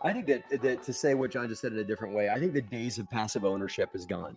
I think that to say what John just said in a different way, I think the days of passive ownership is gone.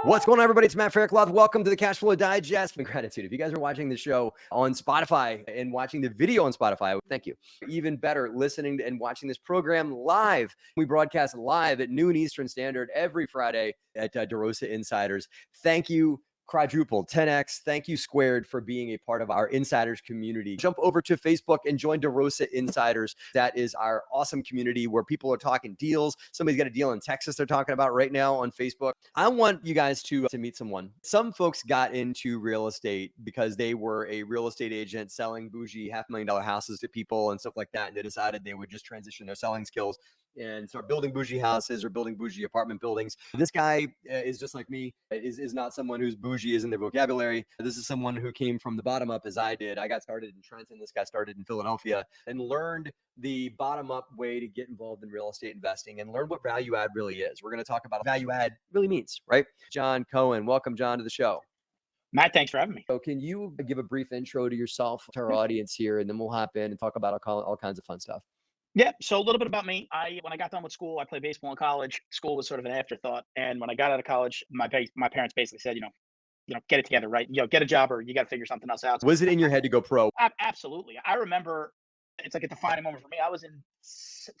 What's going on, everybody? It's Matt Faircloth. Welcome to the Cash Flow Digest. And gratitude. If you guys are watching the show on Spotify and watching the video on Spotify, thank you. Even better, listening and watching this program live. We broadcast live at noon Eastern Standard every Friday at DeRosa Insiders. Thank you. Quadruple 10x. Thank you squared for being a part of our insiders community. Jump over to Facebook and join DeRosa Insiders. That is our awesome community where people are talking deals. Somebody's got a deal in Texas they're talking about right now on Facebook. I want you guys to meet someone. Some folks got into real estate because they were a real estate agent selling bougie $500,000 houses to people and stuff like that. And they decided they would just transition their selling skills and start building bougie houses or building bougie apartment buildings. This guy is just like me, is not someone whose bougie is in their vocabulary. This is someone who came from the bottom up as I did. I got started in Trenton. This guy started in Philadelphia and learned the bottom up way to get involved in real estate investing and learn what value add really is. We're going to talk about what value add really means, right? John Cohen, welcome, John, to the show. Matt, thanks for having me. So can you give a brief intro to yourself, to our audience here, and then we'll hop in and talk about all kinds of fun stuff. Yeah, so a little bit about me. When I got done with school, I played baseball in college. School was sort of an afterthought. And when I got out of college, my parents basically said, get it together, right? Get a job or you got to figure something else out. Was it in your head to go pro? Absolutely. I remember it's like a defining moment for me. I was in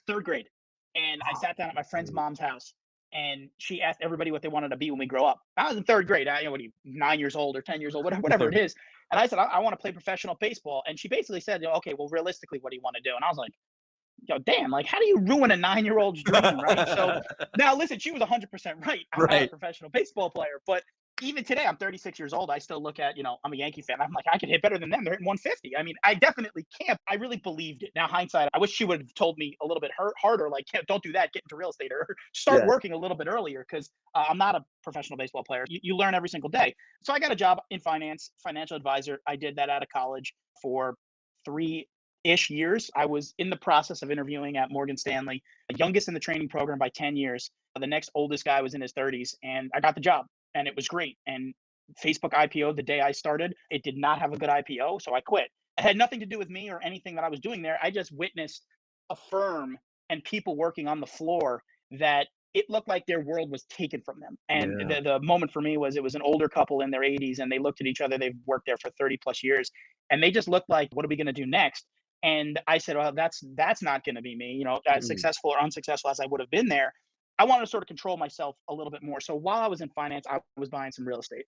third grade and I sat down at my friend's mom's house and she asked everybody what they wanted to be when we grow up. I was in third grade. What are you, 9 years old or 10 years old, whatever it is. And I said, I want to play professional baseball. And she basically said, okay, well, realistically, what do you want to do? And I was like, damn, like, how do you ruin a 9-year-old's dream, right? So now listen, she was 100% right. I'm not a professional baseball player, but even today, I'm 36 years old. I still look at, I'm a Yankee fan. I'm like, I can hit better than them. They're hitting 150. I mean, I definitely can't. I really believed it. Now, hindsight, I wish she would have told me a little bit harder, like, don't do that, get into real estate or start working a little bit earlier because I'm not a professional baseball player. You learn every single day. So I got a job in finance, financial advisor. I did that out of college for 3-ish years. I was in the process of interviewing at Morgan Stanley, the youngest in the training program by 10 years. The next oldest guy was in his 30s, and I got the job. And it was great. And Facebook IPO the day I started, it did not have a good IPO, so I quit. It had nothing to do with me or anything that I was doing there. I just witnessed a firm and people working on the floor that it looked like their world was taken from them. And the moment for me was it was an older couple in their 80s, and they looked at each other. They've worked there for 30 plus years, and they just looked like, what are we going to do next? And I said, well, that's not going to be me. As successful or unsuccessful as I would have been there, I wanted to sort of control myself a little bit more. So while I was in finance, I was buying some real estate,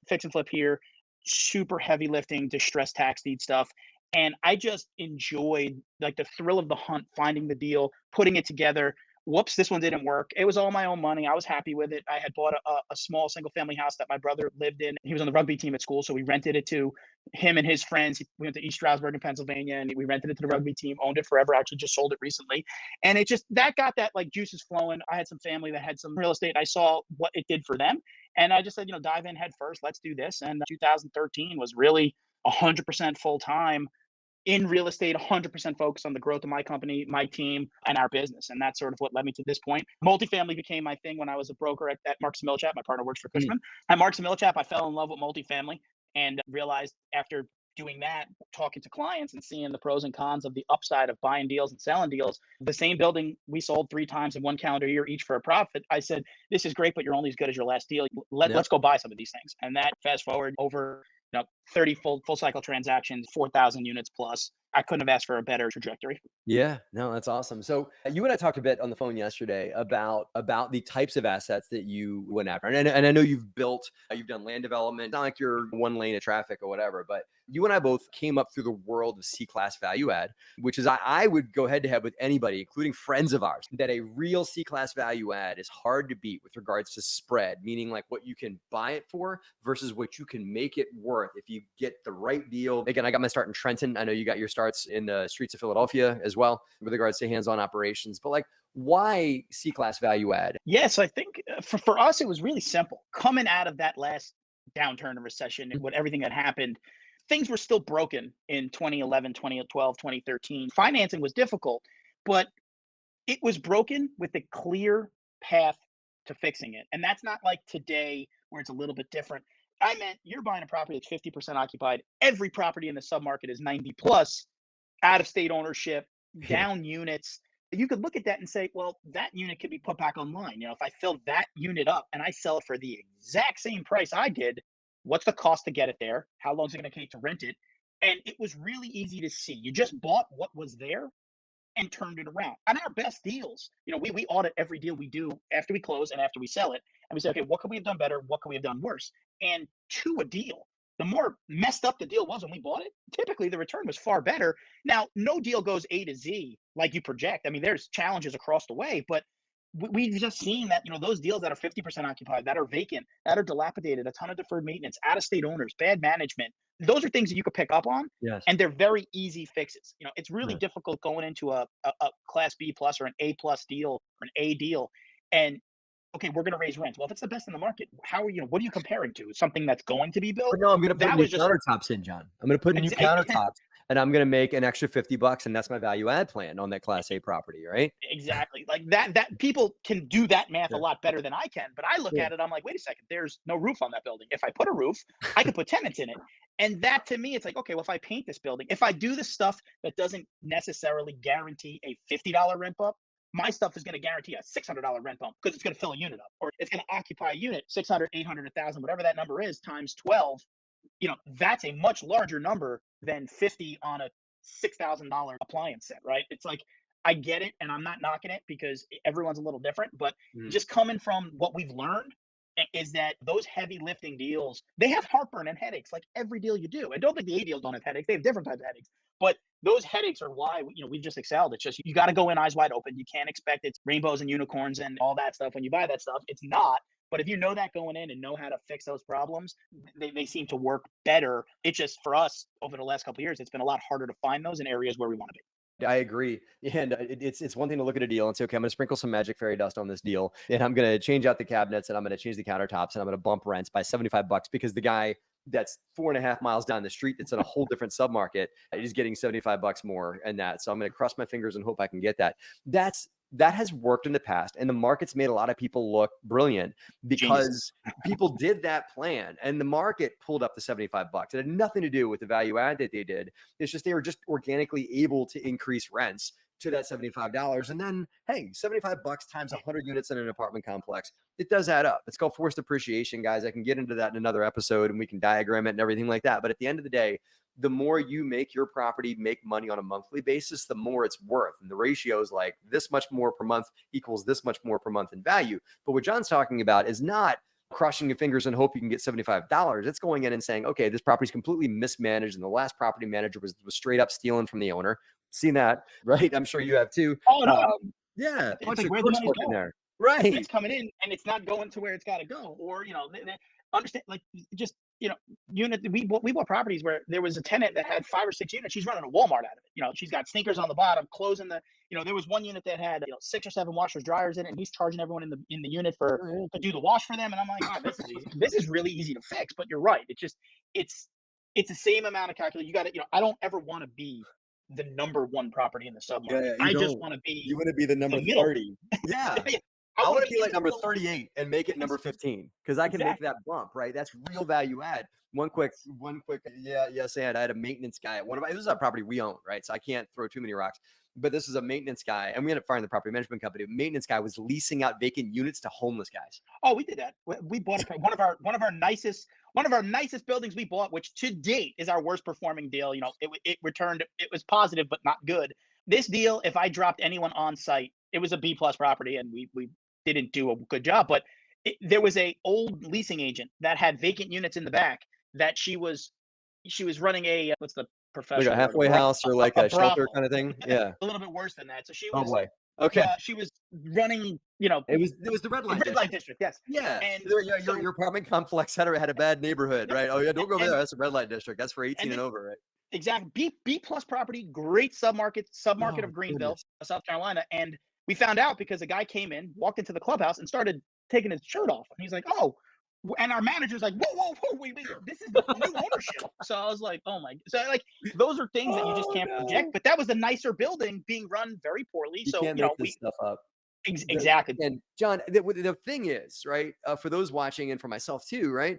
fix and flip here, super heavy lifting, distressed tax deed stuff. And I just enjoyed like the thrill of the hunt, finding the deal, putting it together. Whoops, this one didn't work. It was all my own money. I was happy with it. I had bought a small single family house that my brother lived in. He was on the rugby team at school, so we rented it to him and his friends. We went to East Stroudsburg in Pennsylvania, and we rented it to the rugby team, owned it forever, actually just sold it recently. And it just, that got that like juices flowing. I had some family that had some real estate. I saw what it did for them. And I just said, dive in head first. Let's do this. And 2013 was really 100% full time in real estate, 100% focused on the growth of my company, my team, and our business. And that's sort of what led me to this point. Multifamily became my thing when I was a broker at Marks & Millichap. My partner works for Cushman. At Marks & Millichap, I fell in love with multifamily and realized after doing that, talking to clients and seeing the pros and cons of the upside of buying deals and selling deals, the same building we sold 3 times in one calendar year, each for a profit. I said, this is great, but you're only as good as your last deal. Let's go buy some of these things. And that fast forward over 30 full cycle transactions, 4,000 units plus. I couldn't have asked for a better trajectory. Yeah, no, that's awesome. So you and I talked a bit on the phone yesterday about the types of assets that you went after. And I know you've done land development, not like you're one lane of traffic or whatever, but you and I both came up through the world of CClass Value Ad, which is I would go head to head with anybody, including friends of ours, that a real CClass Value Ad is hard to beat with regards to spread, meaning like what you can buy it for versus what you can make it worth if you get the right deal. Again, I got my start in Trenton. I know you got your starts in the streets of Philadelphia as well with regards to hands-on operations, but like, why CClass Value Ad? Yes, I think for us, it was really simple. Coming out of that last downturn and recession and what everything that happened, things were still broken in 2011, 2012, 2013. Financing was difficult, but it was broken with a clear path to fixing it. And that's not like today where it's a little bit different. I meant you're buying a property that's 50% occupied. Every property in the submarket is 90 plus, out of state ownership, Yeah. down units. You could look at that and say, well, that unit could be put back online. If I fill that unit up and I sell it for the exact same price I did, what's the cost to get it there? How long is it going to take to rent it? And it was really easy to see. You just bought what was there and turned it around. On our best deals, we audit every deal we do after we close and after we sell it. And we say, okay, what could we have done better? What could we have done worse? And to a deal, the more messed up the deal was when we bought it, typically the return was far better. Now, no deal goes A to Z like you project. I mean, there's challenges across the way, but we've just seen that, those deals that are 50% occupied, that are vacant, that are dilapidated, a ton of deferred maintenance, out of state owners, bad management, those are things that you could pick up on. Yes. And they're very easy fixes. It's really Yeah. difficult going into a class B plus or an A plus deal or an A deal. And okay, we're going to raise rents. Well, if it's the best in the market, what are you comparing to? Something that's going to be built? But no, I'm going to put That new was just countertops in, John. I'm going to put new countertops, and I'm going to make an extra $50, and that's my value add plan on that Class A property, right? exactly like that. People can do that math Yeah. a lot better than I can. But I look Yeah. at it, I'm like, wait a second, there's no roof on that building. If I put a roof, I could put tenants in it. And that to me, it's like, okay, well, if I paint this building, if I do the stuff that doesn't necessarily guarantee a $50 rent bump, my stuff is going to guarantee a $600 rent bump because it's going to fill a unit up, or it's going to occupy a unit, 600, 800, 1,000, whatever that number is, times 12. That's a much larger number than 50 on a $6,000 appliance set, right? It's like, I get it, and I'm not knocking it because everyone's a little different, but just coming from what we've learned is that those heavy lifting deals, they have heartburn and headaches like every deal you do. I don't think the A deals don't have headaches. They have different types of headaches, but those headaches are why we've just excelled. It's just you got to go in eyes wide open. You can't expect it's rainbows and unicorns and all that stuff when you buy that stuff. It's not. But if you know that going in and know how to fix those problems, they seem to work better. It's just for us over the last couple of years, it's been a lot harder to find those in areas where we want to be. I agree. And it's one thing to look at a deal and say, okay, I'm going to sprinkle some magic fairy dust on this deal, and I'm going to change out the cabinets, and I'm going to change the countertops, and I'm going to bump rents by $75 because the guy that's 4.5 miles down the street that's in a whole different submarket is getting $75 more and that. So I'm going to cross my fingers and hope I can get that. That has worked in the past, and the market's made a lot of people look brilliant because people did that plan, and the market pulled up to $75. It had nothing to do with the value add that they did. It's just they were just organically able to increase rents to that $75. And then, hey, $75 times 100 units in an apartment complex, it does add up. It's called forced appreciation, guys. I can get into that in another episode, and we can diagram it and everything like that. But at the end of the day, the more you make your property make money on a monthly basis, the more it's worth. And the ratio is like this much more per month equals this much more per month in value. But what John's talking about is not crossing your fingers and hope you can get $75. It's going in and saying, okay, this property is completely mismanaged, and the last property manager was straight up stealing from the owner. Seen that, right? I'm sure you have too. Oh, no. Yeah, It's bunch like of where the crooks money's working going. there. Right. It's coming in and it's not going to where it's got to go. Or, they understand, like, just, unit. We bought properties where there was a tenant that had 5 or 6 units. She's running a Walmart out of it. She's got sneakers on the bottom, clothes in the, there was one unit that had 6 or 7 washers, dryers in it, and he's charging everyone in the unit to do the wash for them. And I'm like, oh, this is easy. This is really easy to fix. But you're right. It's the same amount of calculation. You got to, I don't ever want to be the number one property in the submarket. Yeah, I just want to be. You want to be the number 30. Yeah. I want to be like number 38 and make it number 15 because I can make that bump, right? That's real value add. One quick, yes, and I had a maintenance guy at this is a property we own, right? So I can't throw too many rocks, but this is a maintenance guy, and we ended up firing the property management company. The maintenance guy was leasing out vacant units to homeless guys. Oh, we did that. We bought one of our nicest buildings we bought, which to date is our worst performing deal. It returned, it was positive, but not good. This deal, if I dropped anyone on site, it was a B plus property, and we didn't do a good job, but there was a old leasing agent that had vacant units in the back that she was running a what's the professional like a halfway house or like a shelter kind of thing. Yeah, a little bit worse than that. So she oh was boy. Okay, she was running. It was the red light district. Yes. Yeah, and your apartment complex had a bad neighborhood, right? Oh yeah, don't go there. That's a red light district. That's for 18 and over, right? Exactly. B plus property, great submarket of Greenville, South Carolina. And we found out because a guy came in, walked into the clubhouse, and started taking his shirt off. And he's like, oh, and our manager's like, whoa, wait, this is the new ownership. So I was like, oh my. So like, those are things that you just can't project. But that was a nicer building being run very poorly. You can't make this stuff up. Exactly. And John, the thing is, right, for those watching and for myself too, right?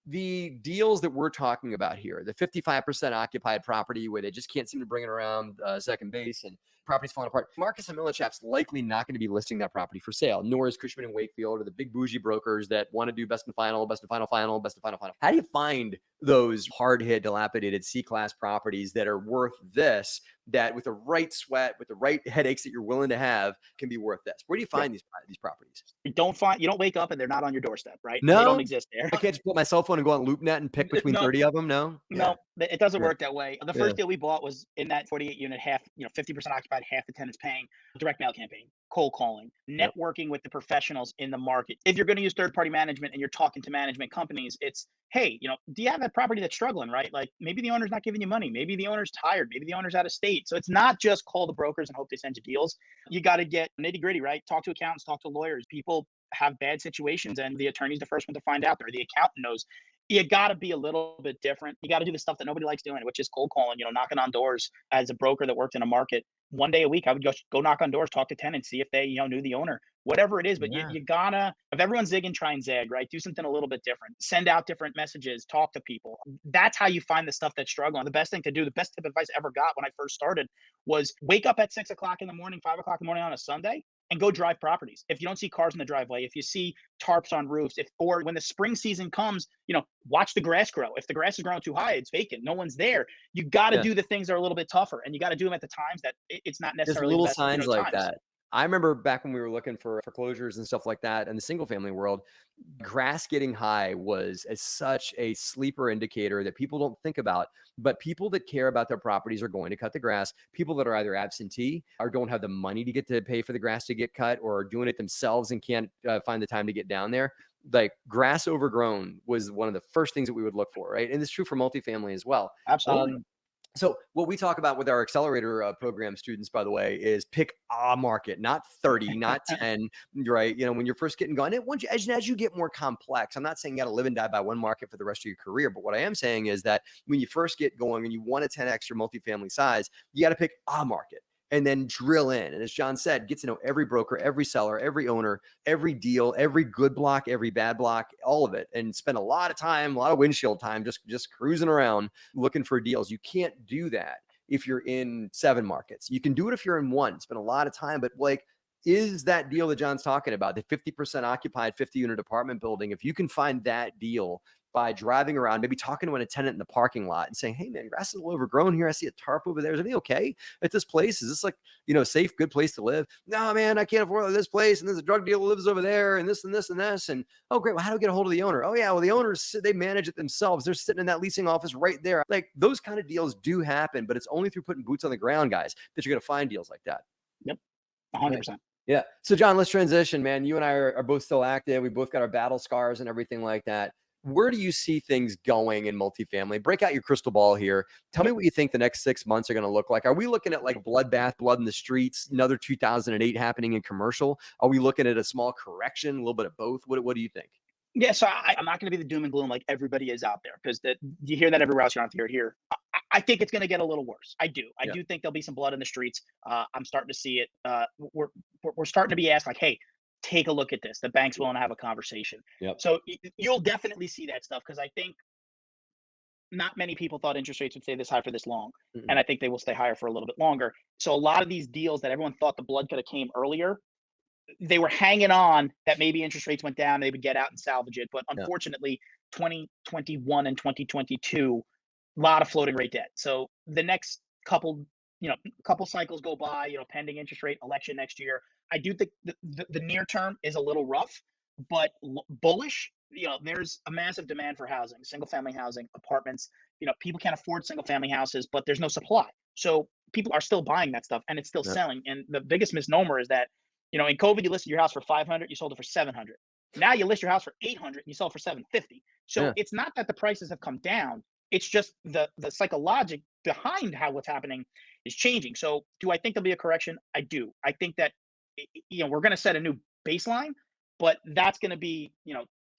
The deals that we're talking about here, the 55% occupied property where they just can't seem to bring it around second base and property's falling apart. Marcus and Millichap's likely not going to be listing that property for sale, nor is Cushman and Wakefield or the big bougie brokers that want to do best and final, best and final, final, best and final, final. How do you find those hard hit, dilapidated C-class properties that are worth this, that with the right sweat, with the right headaches that you're willing to have, can be worth this? Where do you find these properties? You don't wake up and they're not on your doorstep, right? They don't No, exist there. I can't just pull my cell phone and go on LoopNet and pick between No, 30 of them. No, yeah, no, it doesn't yeah, work that way. The yeah, first deal we bought was in that 48 unit, half, 50% occupied, half the tenants paying. Direct mail campaign, cold calling, yep, networking with the professionals in the market. If you're going to use third party management and you're talking to management companies, it's, hey, do you have a property that's struggling, right? Like maybe the owner's not giving you money, maybe the owner's tired, maybe the owner's out of state. So it's not just call the brokers and hope they send you deals. You got to get nitty gritty, right? Talk to accountants, talk to lawyers. People have bad situations and the attorney's the first one to find out, or the accountant knows. You got to be a little bit different. You got to do the stuff that nobody likes doing, which is cold calling, knocking on doors. As a broker that worked in a market, one day a week, I would go knock on doors, talk to tenants, see if they, knew the owner, whatever it is. But yeah. you gotta, if everyone's zigging, try and zag, right? Do something a little bit different. Send out different messages, talk to people. That's how you find the stuff that's struggling. The best thing to do, the best tip of advice I ever got when I first started was wake up at 6 o'clock in the morning, 5 o'clock in the morning on a Sunday and go drive properties. If you don't see cars in the driveway, if you see tarps on roofs, or when the spring season comes, watch the grass grow. If the grass is growing too high, it's vacant. No one's there. You got to Yeah. do the things that are a little bit tougher, and you got to do them at the times that it's not Just necessarily the little best, signs like times. that. I remember back when we were looking for foreclosures and stuff like that in the single family world, grass getting high was such a sleeper indicator that people don't think about. But people that care about their properties are going to cut the grass. People that are either absentee or don't have the money to get to pay for the grass to get cut, or are doing it themselves and can't find the time to get down there. Like grass overgrown was one of the first things that we would look for, right? And it's true for multifamily as well. Absolutely. So what we talk about with our accelerator program students, by the way, is pick a market, not 30, not 10, right? When you're first getting going, as you get more complex, I'm not saying you got to live and die by one market for the rest of your career. But what I am saying is that when you first get going and you want a 10x your multifamily size, you got to pick a market and then drill in. And as John said, get to know every broker, every seller, every owner, every deal, every good block, every bad block, all of it, and spend a lot of time, a lot of windshield time, just cruising around looking for deals. You can't do that if you're in 7 markets. You can do it if you're in 1, spend a lot of time, but is that deal that John's talking about, the 50% occupied 50 unit apartment building, if you can find that deal by driving around, maybe talking to a tenant in the parking lot and saying, hey man, grass is a little overgrown here. I see a tarp over there. Is everything okay at this place? Is this safe, good place to live? No, man, I can't afford this place. And there's a drug dealer lives over there and this and this and this. And oh, great. Well, how do we get a hold of the owner? Oh yeah. Well, the owners, they manage it themselves. They're sitting in that leasing office right there. Like those kind of deals do happen, but it's only through putting boots on the ground, guys, that you're going to find deals like that. Yep. 100%. Yeah. So John, let's transition, man. You and I are both still active. We both got our battle scars and everything like that. Where do you see things going in multifamily? Break out your crystal ball here. Tell me what you think the next 6 months are going to look like. Are we looking at like bloodbath, blood in the streets, another 2008 happening in commercial? Are we looking at a small correction, a little bit of both? What do you think? Yeah, so I'm not going to be the doom and gloom like everybody is out there, because you hear that everywhere else. You don't have to hear it here. I think it's going to get a little worse. I do. I do think there'll be some blood in the streets. I'm starting to see it. We're starting to be asked like, hey, take a look at this. The bank's willing to have a conversation. Yep. So you'll definitely see that stuff, because I think not many people thought interest rates would stay this high for this long. Mm-mm. And I think they will stay higher for a little bit longer. So a lot of these deals that everyone thought the blood could have came earlier, they were hanging on that maybe interest rates went down, they would get out and salvage it. But unfortunately, 2021 and 2022, a lot of floating rate debt. So the next couple cycles go by, pending interest rate election next year. I do think the near term is a little rough, but bullish. There's a massive demand for housing, single family housing, apartments. People can't afford single family houses, but there's no supply. So people are still buying that stuff and it's still selling. And the biggest misnomer is that, in COVID, you listed your house for 500, you sold it for 700. Now you list your house for 800 and you sell it for 750. So it's not that the prices have come down. It's just the psychologic behind what's happening is changing. So do I think there'll be a correction? I do. I think that, we're going to set a new baseline, but that's going to be,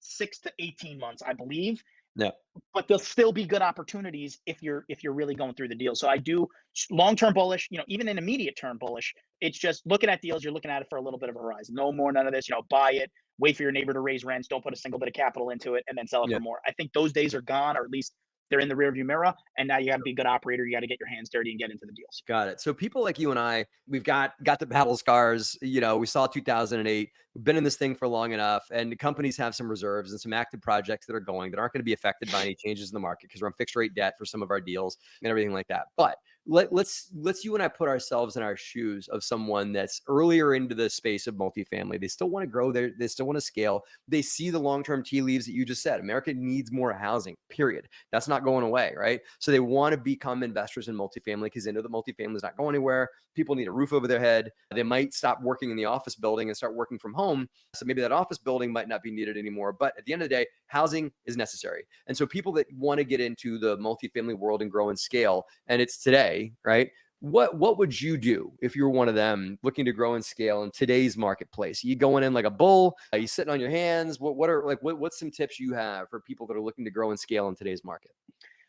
6 to 18 months, I believe. Yeah. but there'll still be good opportunities if you're really going through the deal. So I do long-term bullish, even in immediate term bullish. It's just looking at deals, you're looking at it for a little bit of a horizon. No more, none of this, buy it, wait for your neighbor to raise rents, don't put a single bit of capital into it, and then sell it Yeah. for more. I think those days are gone, or at least they're in the rearview mirror. And now you got to be a good operator. You got to get your hands dirty and get into the deals. Got it. So people like you and I, we've got the battle scars. We saw 2008. We've been in this thing for long enough, and companies have some reserves and some active projects that are going that aren't going to be affected by any changes in the market because we're on fixed rate debt for some of our deals and everything like that. But let's you and I put ourselves in our shoes of someone that's earlier into the space of multifamily. They still want to grow there. They still want to scale. They see the long-term tea leaves that you just said. America needs more housing, period. That's not going away, right? So they want to become investors in multifamily because they know that multifamily is not going anywhere. People need a roof over their head. They might stop working in the office building and start working from home. So maybe that office building might not be needed anymore. But at the end of the day, housing is necessary. And so people that want to get into the multifamily world and grow and scale, and it's today, right? What would you do if you were one of them looking to grow and scale in today's marketplace? Are you going in like a bull? Are you sitting on your hands? What's some tips you have for people that are looking to grow and scale in today's market?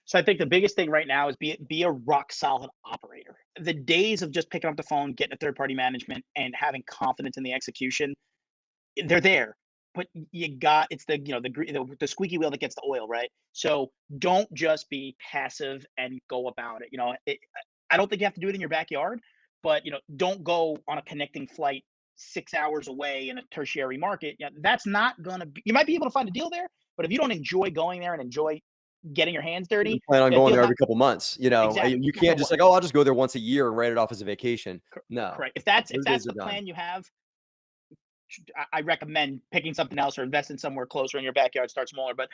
So I think the biggest thing right now is be a rock solid operator. The days of just picking up the phone, getting a third party management, and having confidence in the execution, they're there. But it's the squeaky wheel that gets the oil, right? So don't just be passive and go about it. I don't think you have to do it in your backyard, but don't go on a connecting flight 6 hours away in a tertiary market. Yeah, that's not gonna be. You might be able to find a deal there, but if you don't enjoy going there and enjoy getting your hands You dirty, plan on that going deal's there not every couple months. exactly You for can't just what. like, oh, I'll just go there once a year and write it off as a vacation. No, Correct. If those that's days the are gone. plan you have, I recommend picking something else or investing somewhere closer in your backyard. Start smaller, but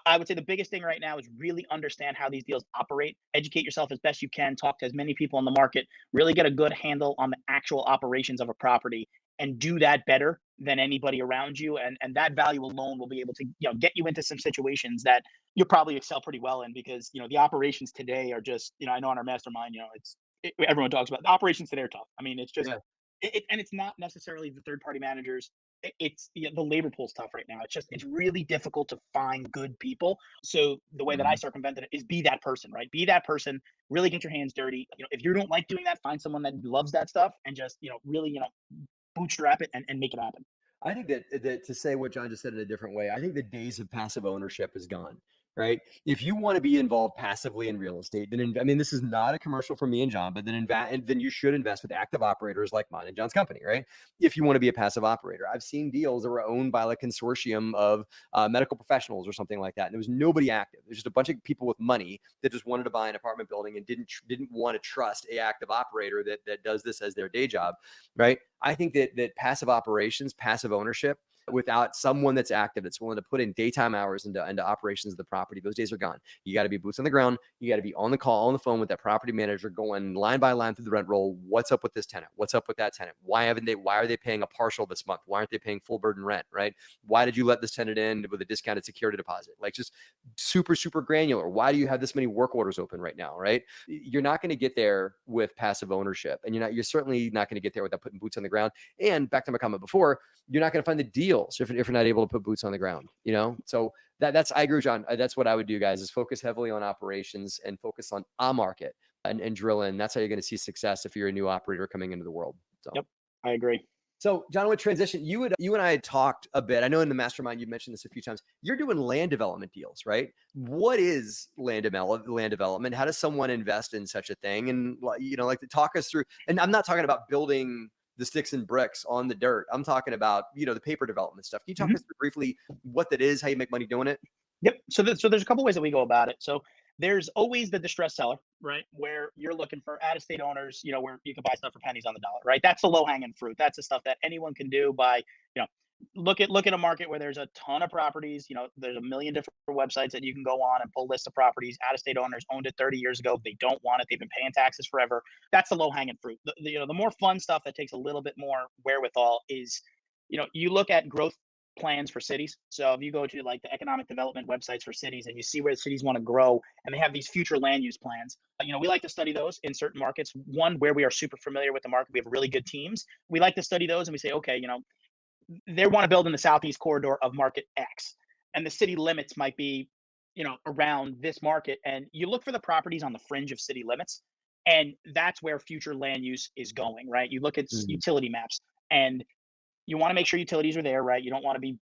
I would say the biggest thing right now is really understand how these deals operate. Educate yourself as best you can. Talk to as many people in the market. Really get a good handle on the actual operations of a property, and do that better than anybody around you. And that value alone will be able to get you into some situations that you'll probably excel pretty well in, because the operations today are just I know on our mastermind everyone talks about the operations today are tough. I mean, it's just Yeah. and it's not necessarily the third party managers. It's the labor pool's tough right now. It's really difficult to find good people. So the way that I Mhm. circumvent it is be that person, right? Be that person. Really get your hands dirty. If you don't like doing that, find someone that loves that stuff and just really bootstrap it and make it happen. I think that to say what John just said in a different way, I think the days of passive ownership is gone, right? If you want to be involved passively in real estate, then I mean, this is not a commercial for me and John, but then you should invest with active operators like mine and John's company, right? If you want to be a passive operator, I've seen deals that were owned by like consortium of medical professionals or something like that, and there was nobody active. There's just a bunch of people with money that just wanted to buy an apartment building and didn't want to trust a active operator that does this as their day job, right? I think that passive operations, passive ownership, without someone that's active, that's willing to put in daytime hours into operations of the property, those days are gone. You got to be boots on the ground. You got to be on the call, on the phone with that property manager, going line by line through the rent roll. What's up with this tenant? What's up with that tenant? Why are they paying a partial this month? Why aren't they paying full burden rent, right? Why did you let this tenant in with a discounted security deposit? Like, just super, super granular. Why do you have this many work orders open right now, right? You're not going to get there with passive ownership, and you're certainly not going to get there without putting boots on the ground. And back to my comment before, you're not going to find the deals if you're not able to put boots on the ground, So that's, I agree, John. That's what I would do, guys, is focus heavily on operations and focus on a market and drill in. That's how you're going to see success if you're a new operator coming into the world. So. Yep, I agree. So, John, with transition, you and I had talked a bit. I know in the mastermind you mentioned this a few times. You're doing land development deals, right? What is land development? How does someone invest in such a thing? And like to talk us through. And I'm not talking about building the sticks and bricks on the dirt. I'm talking about the paper development stuff. Can you talk Mhm. us through briefly what that is, how you make money doing it? Yep. So there's a couple ways that we go about it. So there's always the distressed seller, right? Where you're looking for out of state owners, where you can buy stuff for pennies on the dollar, right? That's the low hanging fruit. That's the stuff that anyone can do by, you know, look at a market where there's a ton of properties. There's a million different websites that you can go on and pull lists of properties. Out of state owners owned it 30 years ago. They don't want it. They've been paying taxes forever. That's the low hanging fruit. The more fun stuff that takes a little bit more wherewithal is, you look at growth plans for cities. So if you go to like the economic development websites for cities and you see where cities want to grow and they have these future land use plans, we like to study those in certain markets. One, where we are super familiar with the market, we have really good teams. We like to study those and we say, okay, they want to build in the southeast corridor of market X, and the city limits might be around this market, and you look for the properties on the fringe of city limits, and that's where future land use is going, right? You look at Mhm. utility maps, and you want to make sure utilities are there, right? You don't want to be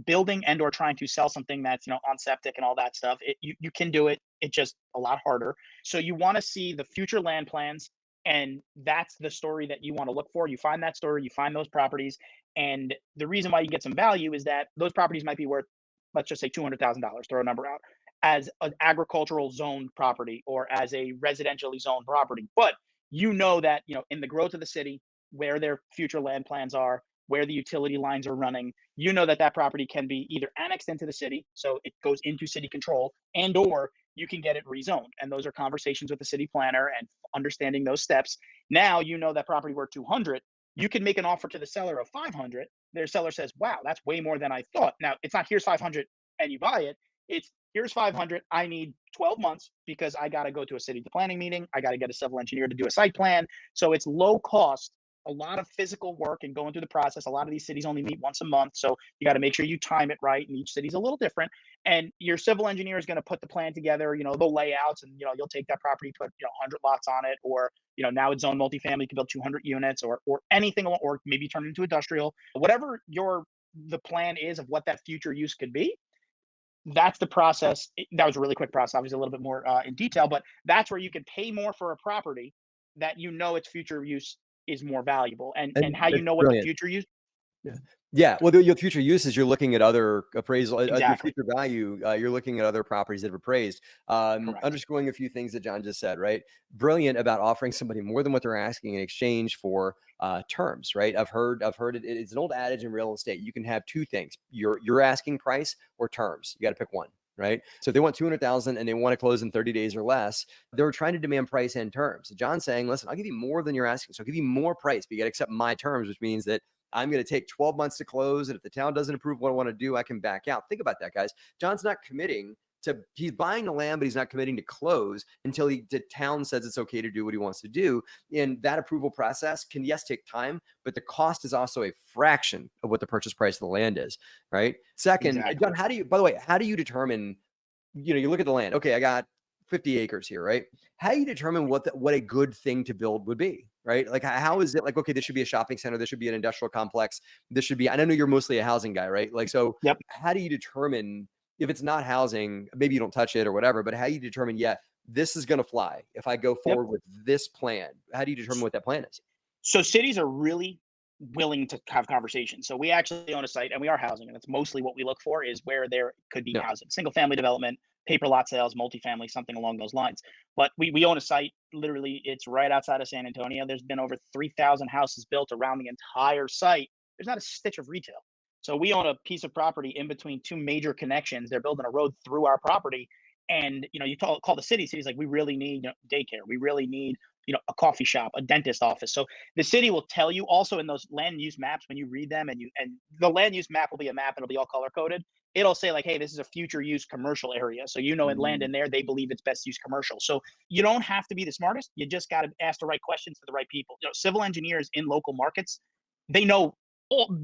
building and or trying to sell something that's on septic and all that stuff. You can do it. It's just a lot harder. So you want to see the future land plans, and that's the story that you want to look for. You find that story, you find those properties, and the reason why you get some value is that those properties might be worth, let's just say $200,000. Throw a number out as an agricultural zoned property or as a residentially zoned property, but that in the growth of the city, where their future land plans are, where the utility lines are running, that property can be either annexed into the city, so it goes into city control, and or you can get it rezoned. And those are conversations with the city planner and understanding those steps. Now that property worth 200, you can make an offer to the seller of 500. Their seller says, wow, that's way more than I thought. Now it's not here's 500 and you buy it. It's here's 500. I need 12 months because I got to go to a city planning meeting. I got to get a civil engineer to do a site plan. So it's low cost, a lot of physical work and going through the process. A lot of these cities only meet once a month, so you got to make sure you time it right, and each city's a little different. And your civil engineer is going to put the plan together, the layouts, and you'll take that property, put 100 lots on it, or now it's zone multifamily, you can build 200 units, or anything, or maybe turn it into industrial, whatever the plan is of what that future use could be. That's the process. That was a really quick process, obviously a little bit more in detail, but that's where you can pay more for a property that its future use is more valuable. And And how that's what the brilliant. future use. Yeah. Yeah. Well, your future use is you're looking at other appraisal, your Exactly. future value. You're looking at other properties that have appraised. Correct. Underscoring a few things that John just said, right? Brilliant about offering somebody more than what they're asking in exchange for terms, right? I've heard it. It's an old adage in real estate. You can have two things: your asking price or terms. You got to pick one. Right. So if they want 200,000 and they want to close in 30 days or less, they're trying to demand price and terms. So John's saying, listen, I'll give you more than you're asking. So I'll give you more price, but you got to accept my terms, which means that I'm going to take 12 months to close. And if the town doesn't approve what I want to do, I can back out. Think about that, guys. John's not committing he's buying the land, but he's not committing to close until the town says it's okay to do what he wants to do. And that approval process can, yes, take time, but the cost is also a fraction of what the purchase price of the land is, right? Second, Exactly. John, by the way, how do you determine, you look at the land, okay, I got 50 acres here, right? How do you determine what a good thing to build would be, right? Like, how is it like, okay, this should be a shopping center, this should be an industrial complex, this should be, I know you're mostly a housing guy, right? Like, so Yep. how do you determine if it's not housing, maybe you don't touch it or whatever, but how do you determine, yeah, this is going to fly if I go Yep. forward with this plan? How do you determine what that plan is? So cities are really willing to have conversations. So we actually own a site, and we are housing, and that's mostly what we look for, is where there could be No. housing, single family development, paper lot sales, multifamily, something along those lines. But we own a site, literally, it's right outside of San Antonio. There's been over 3,000 houses built around the entire site. There's not a stitch of retail. So we own a piece of property in between two major connections. They're building a road through our property. And you call the city's like, we really need daycare. We really need a coffee shop, a dentist office. So the city will tell you also in those land use maps, when you read them, and the land use map will be a map, and it'll be all color coded. It'll say like, hey, this is a future use commercial area. So in land in Mm, there, they believe it's best use commercial. So you don't have to be the smartest. You just got to ask the right questions to the right people. Civil engineers in local markets, they know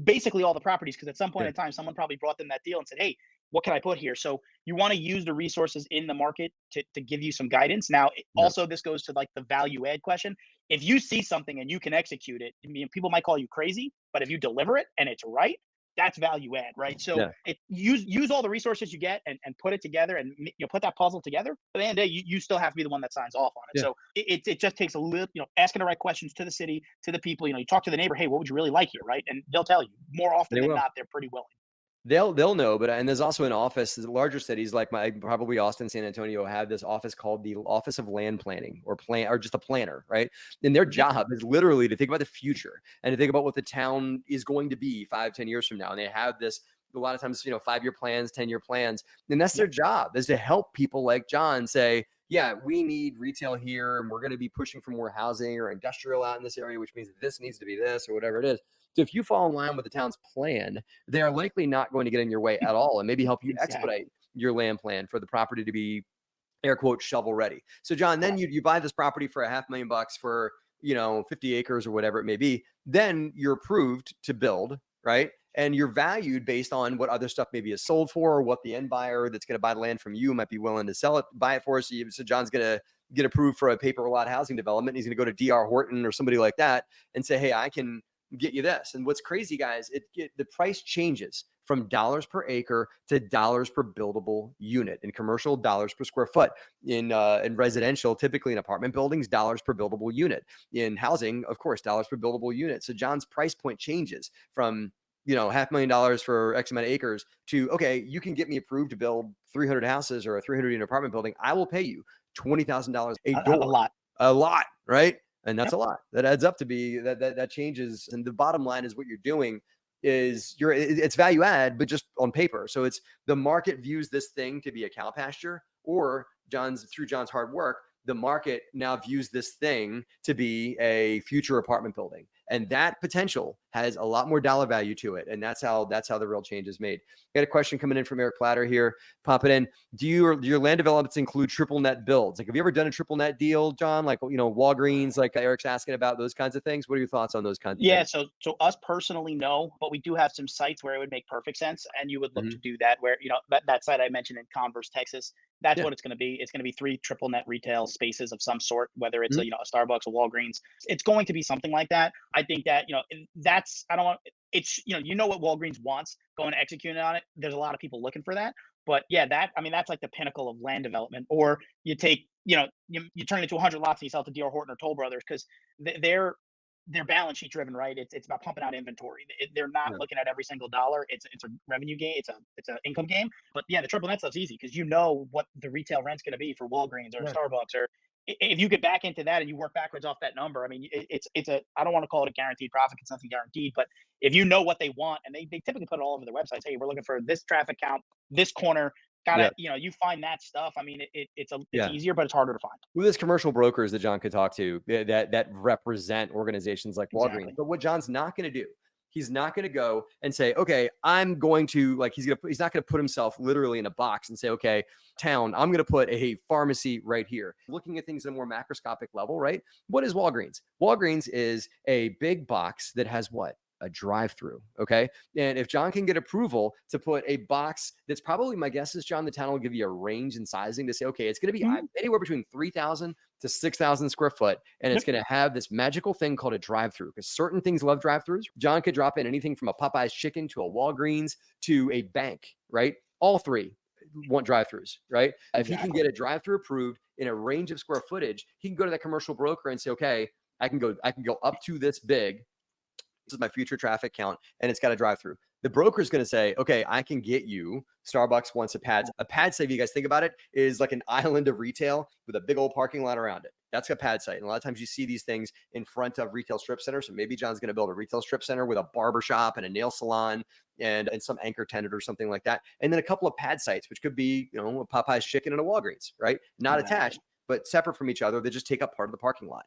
basically all the properties, because at some point yeah, in time, someone probably brought them that deal and said, hey, what can I put here? So you want to use the resources in the market to give you some guidance. Now, yeah, also, this goes to like the value add question. If you see something and you can execute it, people might call you crazy, but if you deliver it and it's right, that's value add, right? So yeah, use all the resources you get and put it together, and put that puzzle together. But at the end of the day, you still have to be the one that signs off on it. yeah. So it just takes a little, asking the right questions to the city, to the people. You talk to the neighbor, hey, what would you really like here, right? And they'll tell you. More often They than will. not, they're pretty willing. They'll know, but and there's also an office. Larger cities like probably Austin, San Antonio have this office called the Office of Land Planning, or just a planner, right? And their Mhm. job is literally to think about the future and to think about what the town is going to be 5, 10 years from now. And they have this a lot of times, 5-year plans, 10-year plans, and that's their Yep. job, is to help people like John say, yeah, we need retail here, and we're going to be pushing for more housing or industrial out in this area, which means that this needs to be this or whatever it is. So if you fall in line with the town's plan, they are likely not going to get in your way at all, and maybe help you Exactly. expedite your land plan for the property to be, air quote, shovel ready. So John, then Correct. you buy this property for $500,000 for 50 acres or whatever it may be. Then you're approved to build, right? And you're valued based on what other stuff maybe is sold for, or what the end buyer that's going to buy the land from you might be willing to sell it, buy it for. So John's going to get approved for a paper lot housing development. He's going to go to DR Horton or somebody like that and say, hey, I can get you this. And what's crazy, guys, the price changes from dollars per acre to dollars per buildable unit. In commercial, dollars per square foot. In residential, typically in apartment buildings, dollars per buildable unit. In housing, of course, dollars per buildable unit. So John's price point changes from $500,000 for X amount of acres to, okay, you can get me approved to build 300 houses or a 300 unit apartment building. I will pay you $20,000 a door. A lot, right? And that's a lot. That adds up to be that changes. And the bottom line is what you're doing is it's value add, but just on paper. So it's the market views this thing to be a cow pasture, or through John's hard work, the market now views this thing to be a future apartment building. And that potential has a lot more dollar value to it. And that's how the real change is made. I got a question coming in from Eric Platter here. Pop it in. Do your land developments include triple net builds? Like, have you ever done a triple net deal, John? Like, Walgreens, like Eric's asking about, those kinds of things. What are your thoughts on those kinds of things? So us personally, no, but we do have some sites where it would make perfect sense. And you would look to do that, where, that site I mentioned in Converse, Texas, that's what it's going to be. It's going to be 3 triple net retail spaces of some sort, whether it's a Starbucks, a Walgreens. It's going to be something like that. I think that, what Walgreens wants, going to execute on it. There's a lot of people looking for that. But yeah, that's like the pinnacle of land development. Or you take, you turn it into 100 lots and you sell it to D.R. Horton or Toll Brothers, because they're balance sheet driven, right? It's about pumping out inventory. They're not looking at every single dollar. It's a revenue game. It's an income game. But yeah, the triple net stuff's easy because you know what the retail rent's going to be for Walgreens or Starbucks, or if you get back into that and you work backwards off that number. I mean, it's I don't want to call it a guaranteed profit. It's nothing guaranteed, but if you know what they want, and they typically put it all over their websites. Hey, we're looking for this traffic count, this corner. You find that stuff. I mean, it's easier, but it's harder to find. Well, there's commercial brokers that John could talk to that represent organizations like Walgreens. Exactly. But what John's not going to do, he's not going to go and say, okay, I'm going to, he's not going to put himself literally in a box and say, okay, town, I'm going to put a pharmacy right here. Looking at things at a more macroscopic level, right? What is Walgreens? Walgreens is a big box that has what? A drive-through. Okay. And if John can get approval to put a box that's probably, my guess is, John, the town will give you a range and sizing to say, okay, it's going to be anywhere between 3,000 to 6,000 square foot. And it's going to have this magical thing called a drive-through, because certain things love drive-throughs. John could drop in anything from a Popeye's chicken to a Walgreens to a bank, right? All three want drive-throughs, right? If he can get a drive-through approved in a range of square footage, he can go to that commercial broker and say, okay, I can go up to this big. This is my future traffic count, and it's got a drive-through. The broker is going to say, okay, I can get you. Starbucks wants a pad. A pad site, if you guys think about it, is like an island of retail with a big old parking lot around it. That's a pad site. And a lot of times you see these things in front of retail strip centers. So maybe John's going to build a retail strip center with a barber shop and a nail salon and some anchor tenant or something like that. And then a couple of pad sites, which could be, a Popeye's chicken and a Walgreens, right? Not attached, but separate from each other. They just take up part of the parking lot.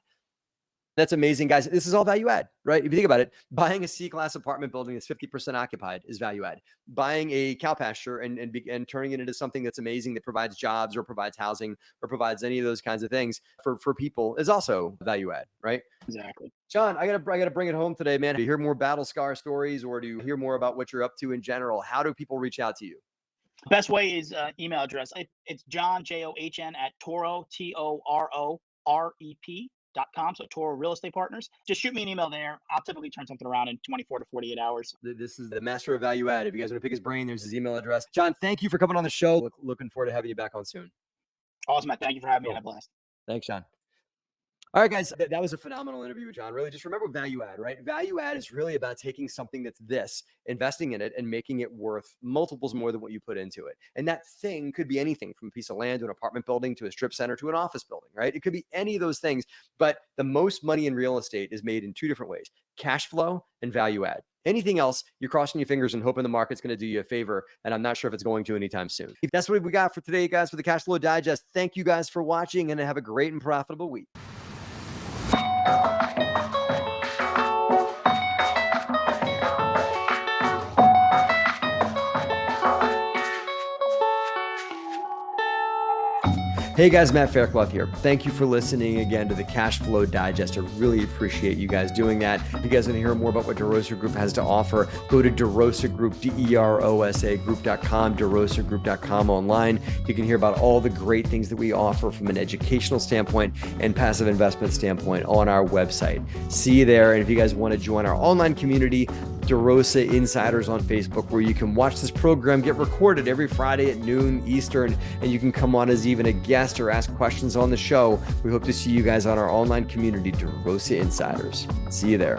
That's amazing, guys. This is all value add, right? If you think about it, buying a C-class apartment building that's 50% occupied is value add. Buying a cow pasture and turning it into something that's amazing, that provides jobs or provides housing or provides any of those kinds of things for people is also value add, right? Exactly. John, I gotta bring it home today, man. Do you hear more battle scar stories, or do you hear more about what you're up to in general? How do people reach out to you? Best way is email address. It's John, JOHN at Toro, TOROREP.com. So Toro Real Estate Partners. Just shoot me an email there. I'll typically turn something around in 24 to 48 hours. This is the master of value add. If you guys want to pick his brain, there's his email address. John, thank you for coming on the show. Looking forward to having you back on soon. Awesome, Matt. Thank you for having me. I had a blast. Thanks, John. All right, guys, that was a phenomenal interview with John. Really, just remember value add, right? Value add is really about taking something that's investing in it and making it worth multiples more than what you put into it. And that thing could be anything from a piece of land to an apartment building to a strip center to an office building, right? It could be any of those things. But the most money in real estate is made in two different ways: cash flow and value add. Anything else, you're crossing your fingers and hoping the market's going to do you a favor. And I'm not sure if it's going to anytime soon. That's what we got for today, guys, for the Cash Flow Digest. Thank you guys for watching, and have a great and profitable week. Hey guys, Matt Faircloth here. Thank you for listening again to the Cash Flow Digest. I really appreciate you guys doing that. If you guys want to hear more about what DeRosa Group has to offer, go to DeRosa Group, DeRosa Group.com, DeRosaGroup.com online. You can hear about all the great things that we offer from an educational standpoint and passive investment standpoint on our website. See you there. And if you guys want to join our online community, DeRosa Insiders on Facebook, where you can watch this program get recorded every Friday at noon Eastern, and you can come on as even a guest or ask questions on the show. We hope to see you guys on our online community, DeRosa Insiders. See you there.